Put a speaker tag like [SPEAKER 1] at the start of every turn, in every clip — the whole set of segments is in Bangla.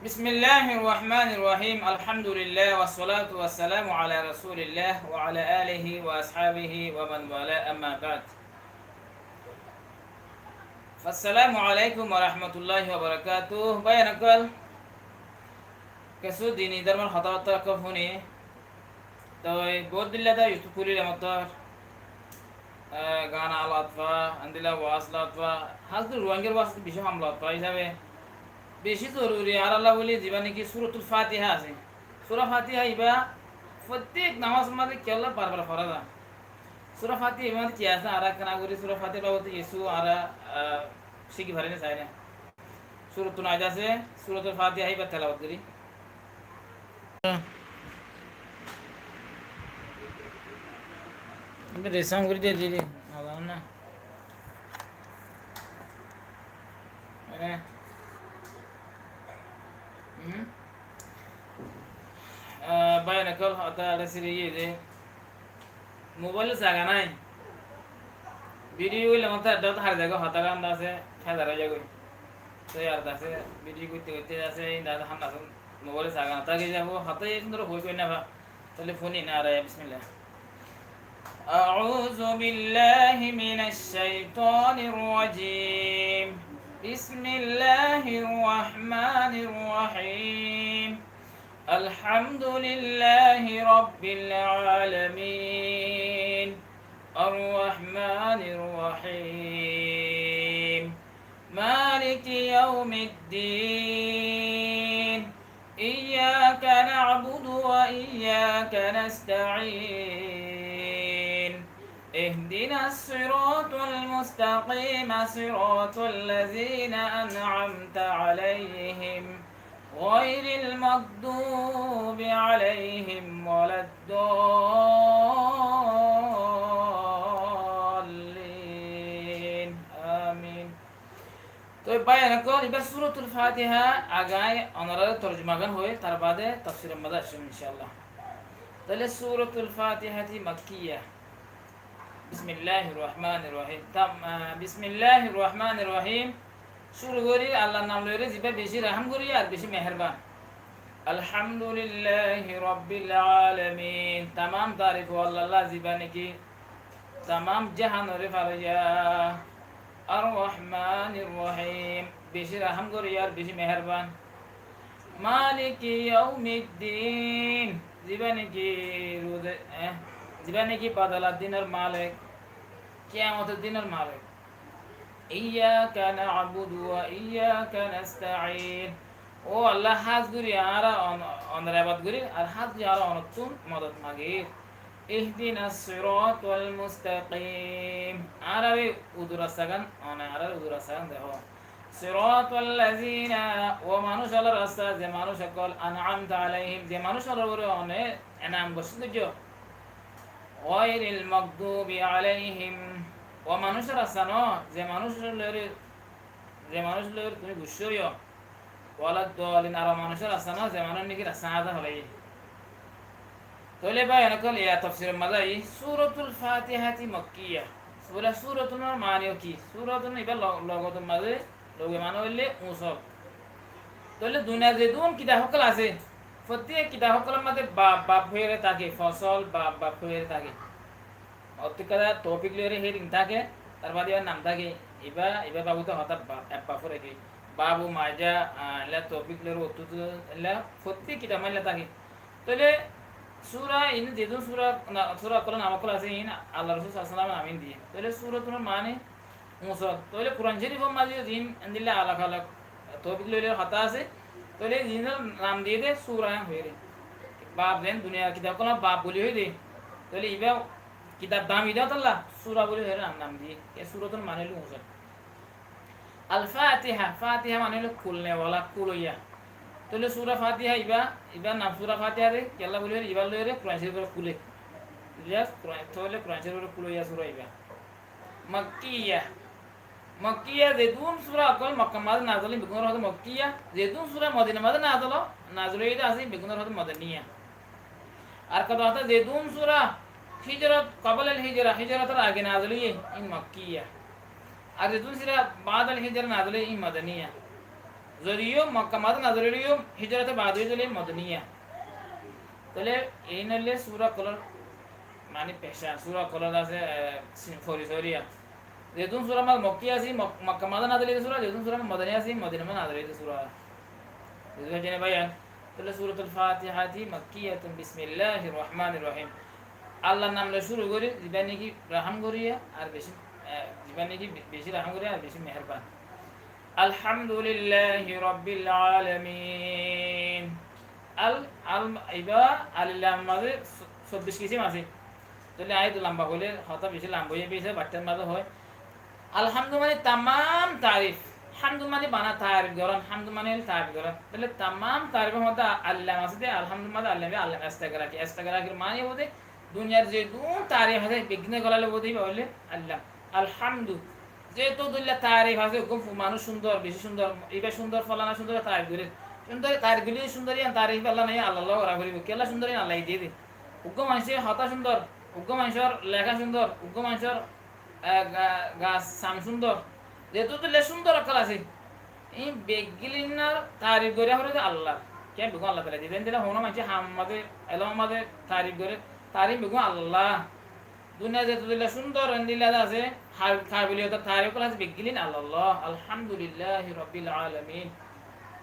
[SPEAKER 1] بسم الله الرحمن الرحيم الحمد لله والصلاة والسلام على رسول الله وعلى آله وأصحابه ومن والاه أما بعد فالسلام عليكم ورحمة الله وبركاته بينكل كسو ديني درم الخطوات كفوني توي بود الله دا يتكولي لمطار গান আলাদা আন্দিলা ওয়াসলাতবা হাজদুর রোয়াঙ্গের ওয়াসত বেশি হামলাতবা হিসাবে বেশি জরুরি আর আল্লাহ বলি যেবা নাকি সূরাতুল ফাতিহা আছে সূরা ফাতিহা ইবা প্রত্যেক নামাজ মাঝে কেল্লা বারবার পড়া যায় সূরা ফাতিহা ইমান কি আছে আর কেনা করি সূরা ফাতিহা বাবদ ইসু আর শিখি ভারে চাই না সূরাতুল নাজ আছে সূরাতুল ফাতিহা ইবা তেলাওয়াত করি আমি রেসাম করে দিয়ে দিলি না মানে বায়ানকল হতা আলা সিরি ইয়ে মোবাইল জায়গা নাই ভিডিও হইলে মত দত হার জায়গা হতা গান আছে খেদারা জায়গা তো আর দাসে ভিডিও করতে করতে আছে দাদা হান আছে মোবাইল জায়গা না তাকে যাব হতা এই সুন্দর হই কই না তাহলে ফোনই না আর বিসমিল্লাহ أعوذ بالله من الشيطان الرجيم بسم الله الرحمن الرحيم الحمد لله رب العالمين الرحمن الرحيم مالك يوم الدين إياك نعبد وإياك نستعين اهدنا الصراط المستقيم صراط الذين أنعمت عليهم غير المغضوب عليهم ولا الضالين آمين তো বায়ান কর এবার সূরাতুল ফাতিহা আগায় অনারা তরজমা গান হয়ে তার বাদে তাফসীরের মধ্যে আসবে ইনশাআল্লাহ তাহলে সূরাতুল ফাতিহাতি মাক্কিয়া বিসমিল্লাহির রহমানির রহিম বিসমিল্লাহির রহমানির রহিম শুরু করি আল্লাহর নাম লইরে জিবা বেশি রহম করি আর বেশি মেহেরবান আলহামদুলিল্লাহি রাব্বিল আলামিন तमाम तारीफ আল্লাহ জিবা নাকি तमाम জাহানের ফারিয়া আর রহমানির রহিম বেশি রহম করি আর বেশি মেহেরবান মালিকি ইয়াউমিদ্দিন জিবা নাকি রোজে জিবা নাকি বাদালাত দিনের মালিক কিয়ামতের দিনের মালিক إياك نعبد وإياك نستعين ও আল্লাহ হাজ গুরি আর অনর ইবাদত গুরি আর হাজ গুরি আর অনতুন মদদ মাগে ইহদিনাস সিরাতাল মুস্তাকিম আরাবে উদুরা সাগান আর উদুরা সাগান দেখো সিরাতাল লাযিনা ও মানুষ আল্লাহর রাস্তা যে মানুষ সকল আনআমতা আলাইহিম যে মানুষ আল্লাহর উপরে অনেক এনাম বসিত গায়রিল মাগদুবি আলাইহিম ও মানুষের রাস্তা ন যে মানুষের তুমি গুসছো ওয়ালা দলিন আর মানুষের রাস্তা ন যে মানুষ নাকি রাস্তা আদা হলে তাহলে ভাই এনকল ইয়া তাফসীরের মাঝে সূরাতুল ফাতিহাতি মাক্কিয়া সূরাতুল মানে কি সূরাতুল ইবা লগতের মাঝে লগে মানে হইলে উসব তাহলে দুনিয়া যে দুন কিতাব সকল আছে প্রত্যেক কিতাব সকলের মাঝে বাপ হয়ে থাকে ফসল বাপ হয়ে থাকে অতিকাদা টপিক লইরে হেডিং থাকে তার বাদে নাম থাকে ইবা বাবু তো হঠাৎ বাপু রেখে বাবু মাজা এলা টপিক লইরে অতুত এলা প্রত্যেক কিতাব মাইলা থাকে তাহলে সূরা ইন যেদু সূরা কোরআন নামকল আছে ইন আল্লাহ রাসূল সাল্লাল্লাহু আলাইহি ওয়াসাল্লাম আমিন দিয়ে তাহলে সূরাতুল মানে মুসাদ তাহলে কোরআন শরীফের মাঝে দিন আনদিলা আলাদা আলাদা টপিক লইরে হতা আছে তাহলে জিনের নাম দিয়ে দে সূরা হয়ে রে বাপ দেন দুনিয়ার কিতাব কোন বাপ বলি হই দে তাহলে ইবা কিতাব দাম ইদাত আল্লাহ সূরা বলি হয়ে নাম দিয়ে এ সূরাতুল মানে হলো মুসাদ আল ফাতিহা ফাতিহা মানে হলো খুলনে ওয়ালা কুলইয়া তাহলে সূরা ফাতিহা ইবা নাম সূরা ফাতিহা রে কেল্লা বলি ইবা লইরে কোরআন শরীফের খুলে জাস্ট তাহলে কোরআন শরীফের কুলইয়া সূরা ইবা মাক্কিয়া যেদুন সূরা কল মক্কা মাঝে নাযিল বেগুনের হতে মাক্কিয়া যেদুন সূরা মদিনা মাঝে নাযিল হইতে আছে বেগুনের হতে মদিনিয়া আর কথা হতে যেদুন সূরা হিজরত কবল আল হিজরতের আগে নাযিল ইন মাক্কিয়া আর যেদুন সূরা বাদ আল হিজরা নাযিল ইন মাদানিয়া যদিও মক্কা মাদা নাজরিও হিজরতে বাদ হয়ে গেলে মদনিয়া তাহলে এই নলে সূরা কলর মানে পেশা সূরা কলর আছে ফরিসরিয়া যেহেতু সূরা মাদ মক্কি আছে মক্কা মাদা নাজরিতে সূরা যেহেতু সূরা মদনি আছে মদিনা মাদা নাজরিতে সূরা বুঝতে জেনে ভাইয়া তাহলে সূরাতুল ফাতিহাতি মাক্কিয়াতুন বিসমিল্লাহির রহমানির রহিম আল্লাহর নাম লয়ে শুরু করি জীবনে কি রহম করিয়া আর বেশি জীবনে কি বেশি রহম করিয়া আর বেশি মেহেরবান আলহামদুলিল্লাহি রাব্বিল আলামিন আল আল ইবা আলিল্লাহ মাঝে 24 কিসিম আছে তাহলে আয়াত লম্বা হলে হতা বেশি লম্বা হয়ে বেশি বাট্টার মাঝে হয় আলহামদু মানে তামাম তারিফ হামদু মানে বানা তারিফ করেন হামদু মানে তারিফ করেন তাহলে তামাম তারিফের মধ্যে আল্লাহ আছে আলহামদু মানে আল্লাহ আল্লাহ আস্তাগফিরুল্লাহ মানে বলতে দুনিয়ার যে দুন তারিফ আছে বিঘ্নে গলালে বলতেই বলে আল্লাহ আলহামদু যেহেতু দুল্লাহ তারিফ আছে মানুষ সুন্দর বেশি সুন্দর এবার সুন্দর ফলানা সুন্দর তারিফ করে সুন্দর তারিফ গুলি সুন্দরী তারিফ আল্লাহ নাই আল্লাহ ওরা করিব কেলা সুন্দরী আল্লাহ দিয়ে দে উগ্র মানুষের হতা সুন্দর উগ্র মানুষের লেখা সুন্দর উগ্র মানুষের গাছ সাম সুন্দর যেহেতু তুলে সুন্দর অকাল আছে এই বেগিলিনার তারিফ করে হলে আল্লাহ কে বেগুন আল্লাহ তালা দিলেন দিলে হনো মানুষ হামাদের এলাম আমাদের তারিফ করে তারিফ বেগুন আল্লাহ দুনিয়া যেহেতু দিলে সুন্দর দিলে আছে খাবিলিয়ত তারিফ করা আছে বেগিলিন আল্লাহ আলহামদুলিল্লাহ রব্বিল আলামিন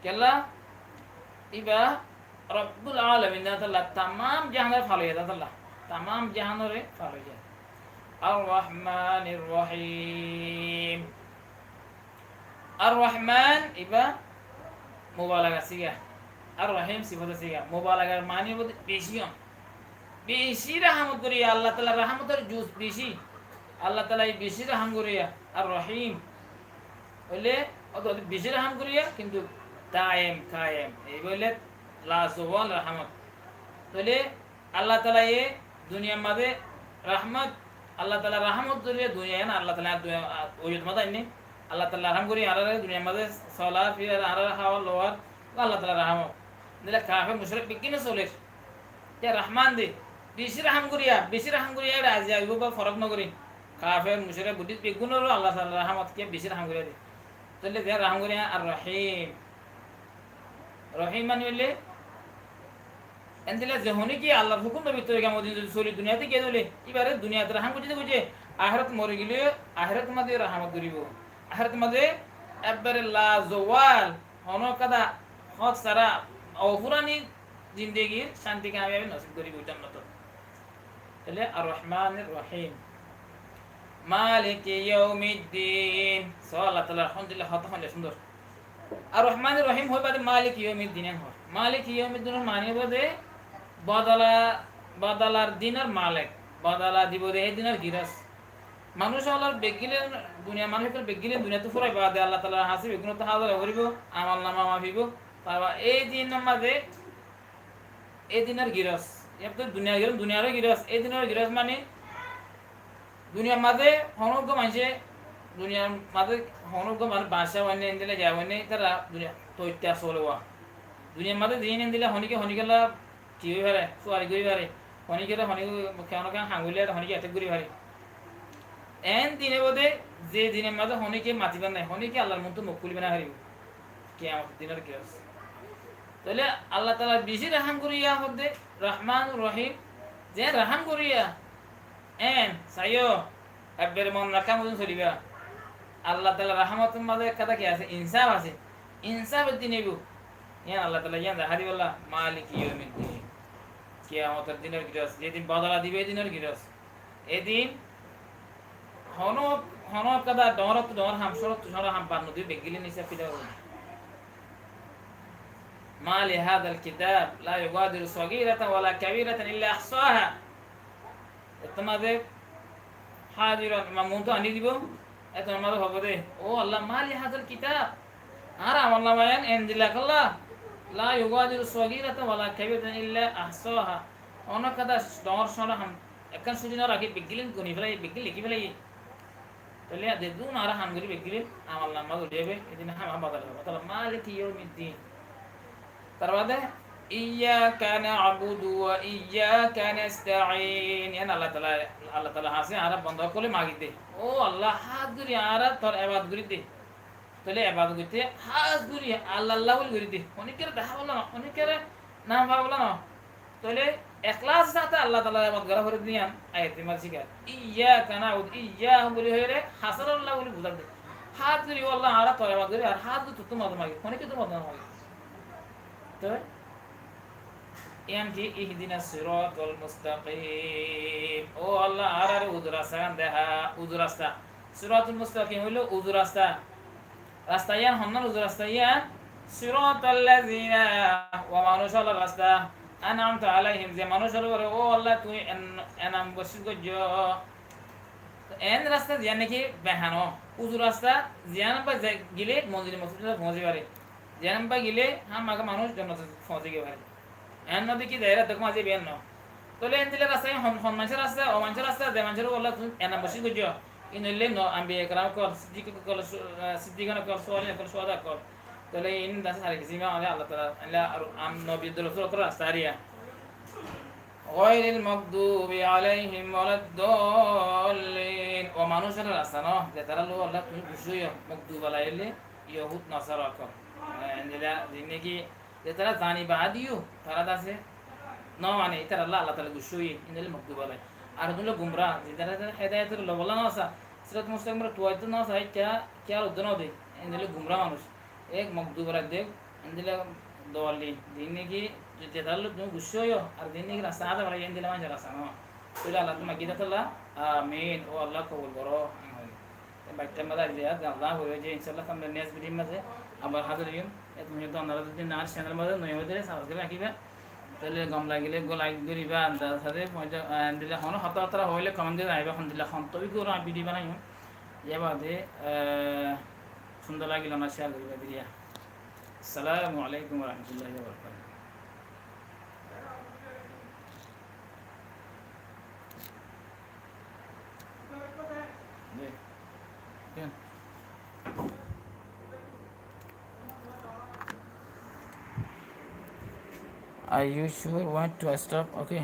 [SPEAKER 1] কেলা ইবা রব্বুল আলামিন আল্লাহ तमाम জাহানের ভালো হয়ে আল্লাহ तमाम জাহানরে ভালো হয়ে আর রহমানির রহিম আর রহমান ইবা মুবালাগা সিগা আর রহিম সিফাত সিগা মুবালাগার মানে বেশি বেশি রহমত করিয়া আল্লাহ তাআলা রহমতের জুস বেশি আল্লাহ তাআলা বেশি রহম করিয়া আর রহিম বলে অত বেশি রহম করিয়া কিন্তু দায়েম কায়েম এই বলে লা জওয়াল রহমত তাহলে আল্লাহ তাআলা এই দুনিয়ার মধ্যে রহমত আল্লাহ তাআলা রহমত করিয়া দুনিয়া না আল্লাহ তাআলা ওই মত আইনি আল্লাহ তাআলা রহম করি আর দুনিয়ার মধ্যে সালাত ফির আর হাওয়া লোয়ার আল্লাহ তাআলা রহমত দিলে কাফে মুশরিক বিকিনে চলে যে রহমান দে বেশি রহম করিয়া রাজি আইব বা ফরক নকরি কাফে মুশরিক বুদ্ধি বেগুনর আল্লাহ তাআলা রহমত কে বেশি রহম করিয়া দে তাহলে যে রহম করিয়া আর রহিম রহিম মানে হইলে এন্দিলে যখনই কি আল্লাহর হুকুম নবী তো কেমন দিন চলি দুনিয়াতে কে চলে এবারে দুনিয়াতে রহম করতে বুঝে আখিরাত মরে গেলে আখিরাত মধ্যে রহমত করিব আখিরাত মধ্যে একবারে লা জওয়াল হনকাদা হক সারা অফুরানি জিন্দেগির শান্তি কামিয়াবি নসিব করিব জান্নাত তাহলে আর রহমানির রহিম মালিক ইয়াউমিদ্দিন আল্লাহ তাআলা আলহামদুলিল্লাহ হত হলে সুন্দর আর রহমানির রহিম হয় বাদে মালিক ইয়াউমিদ্দিন হয় মালিক ইয়াউমিদ্দিন মানে বাদে বদলার দিনের মালিক বদলা দিব দে এই দিনের গিরাস মানুষ আল্লাহর বেগিলেন দুনিয়া মানুষের বেগিলেন দুনিয়া তো ফুরাই বাদে আল্লাহ তাআলা হাসিব এগুলো তো হাজার করিব আমল নামা মাফিব তারপর এই দিনের মাঝে এই দিনের গিরাস এত দুনিয়ার গিরাস এই দিনের গিরাস মানে দুনিয়ার মাঝে হনজ্ঞ মানুষে দুনিয়ার মাঝে হনজ্ঞ মানে বাসা বানিয়ে এনে দিলে যায় বানিয়ে তারা দুনিয়া তৈত্যা চলোয়া দুনিয়ার মাঝে দিন এনে দিলে হনিকেলা কি হয়ে পারে চুয়ারি করি পারে হনিকেলা কেন হাঙ্গুলিয়া হনিকে এতে করি পারে এন দিনে বোধে যে দিনের মাঝে হনিকে মাতিবার নাই হনিকে আল্লাহর মতো মুখ খুলিবে না হারিব কে আমার দিনের কি আছে তাহলে আল্লাহ তাআলা বেশি রহম করিয়া হদে রহমান রহিম যে রহম করিয়া এন সাইও একবারে মন রাখা মতন চলিবা আল্লাহ তাআলা রহমতের মাঝে কথা কি আছে ইনসাফ আছে ইনসাফের দিন এবু ইয়ান আল্লাহ তাআলা ইয়ান হাদি বল্লাহ মালিক ইয়াউমিদ্দিন কিয়ামতের দিনের গিরাস যেদিন বদলা দিবে এই দিনের গিরাস এদিন হনক কাদা ডর হামসরত হাম পার নদী বেগিলে নিসা পিদা মা লিহাদাল কিতাব লা ইউগাদিরু সগীরাতান ওয়ালা কাবীরাতান ইল্লা আহসাহা তোমাদের হাজিরান মামুন তো আনি দিব এত আমাদের হবে দে ও আল্লাহ মা লিহাদাল কিতাব আর আমার নামায়ান এনদিলাকাল্লাহ লা ইউগাদিরু সগীরাতান ওয়ালা কাবীরাতান ইল্লা আহসাহা হনক কাদা ডর সরা হাম একখান সুদিন রাখি বেগিলেন কোনি ফেলাই বেগিল লিখি ফেলাই তাহলে দেখুন আর হামগরি বেগিলেন আমার নাম মাদুর যাবে এদিন হাম বাদল হবে তাহলে মালিক ইয়াউমিদ্দিন তার বাদে ইয়াকা না'বুদু ওয়া ইয়াকা নাস্তাঈন এন আল্লাহ তাআলা হাসে আর বন্ধ করে মাগি দে ও আল্লাহ হাত ধরে আর তোর ইবাদত করি দে তো তাহলে এবাদত করতে হাজ গুরি আল্লাহ আল্লাহ বলে ঘুরি দি অনেকের দেখা বলো না অনেকের নাম ভাব বলো না তাহলে একলাস সাথে আল্লাহ তাআলা এবাদত করা করে দিয়ান আয়াতে মাসিকা ইয়া কানা ইয়া বলি হইরে হাসানাল্লাহ বলি বুঝা দে হাত গুরি আল্লাহ আরা তো এবাদত করি আর হাত তো তোমার মাগে অনেকে তোমার মাগে তো ইয়ান কি ইহদিনাস সিরাতাল মুস্তাকিম ও আল্লাহ আরারে উদরাসান দেহা উদরাস্তা সিরাতুল মুস্তাকিম হইলো উদরাস্তা রাস্তা ইয়ান হন্নার উজু রাস্তা ইয়ান সিরাতাল্লাযিনা ওয়া মানুষ হলো রাস্তা আনআমতা আলাইহিম যে মানুষ হলো ও আল্লাহ তুই এনাম বসিত গজ এন রাস্তা জিয়ান নাকি বেহানো উজু রাস্তা জিয়ান বা গিলে মন্দির মসজিদ পৌঁছে পারে জিয়ান বা গিলে মাকে মানুষ জন্নত পৌঁছে গে পারে এন নদী কি দায়রা দেখো মাঝে বেন ন তোলে এন দিলে রাস্তা হন মানুষের রাস্তা ও মানুষের রাস্তা যে মানুষের আল্লাহ তুই এনাম বসিত গজ inlay no ambiye karam kol siddiqana kol soalnya kol soada kol tole in das hari kisima oleh Allah taala alla am nabi dulu surah astaria ghairil maghdubi alaihim waladdallin wa manusara rasana de tara lo Allah tu bushuyo maghdub alaihim yahud nasara kol indila dinne ki de tara zani baadiyo tara dase no মানে এটা আল্লাহ তাআলা গুশুই ইনলে মাগদুব আলাই আর দুলো গুমরা যেটা হেদায়েতের লবলা না আসা সিরাত মুস্তাকিম রা তুয়াইতে না আসা क्या উদ্দন দে ইনলে গুমরা মানুষ এক মাগদুব রা দেখ ইনলে দওয়ালি দিনে কি যেটা আল্লাহ তুমি গুশুই আর দিনে কি রাস্তা আদা বলা ইনলে মানে রাস্তা না তুই আল্লাহ তুমি গিয়ে তাআলা আমিন ও আল্লাহ কবুল করো বাইটা মাদা জিয়া আল্লাহ হয়ে যে ইনশাআল্লাহ আমরা নেক্সট ভিডিও মধ্যে আবার হাজির হইম তুমি তো আপনারা যদি না চ্যানেল মধ্যে নয় হতে সাবস্ক্রাইব রাখিবা তাহলে গম লাগিলে লাইক করিবা আন্দাজ সাথে দিলে হন হতাহতরা হইলে কমেন্ট দিয়ে আইবা এখন দিলে হন তবে করে ভিডিও বানাই ইয়া বাদে সুন্দর লাগিল না শেয়ার করিবা ভিডিও আসসালামু আলাইকুম ওয়া রাহমাতুল্লাহি ওয়া বারাকাতুহু Are you sure want to stop? Okay.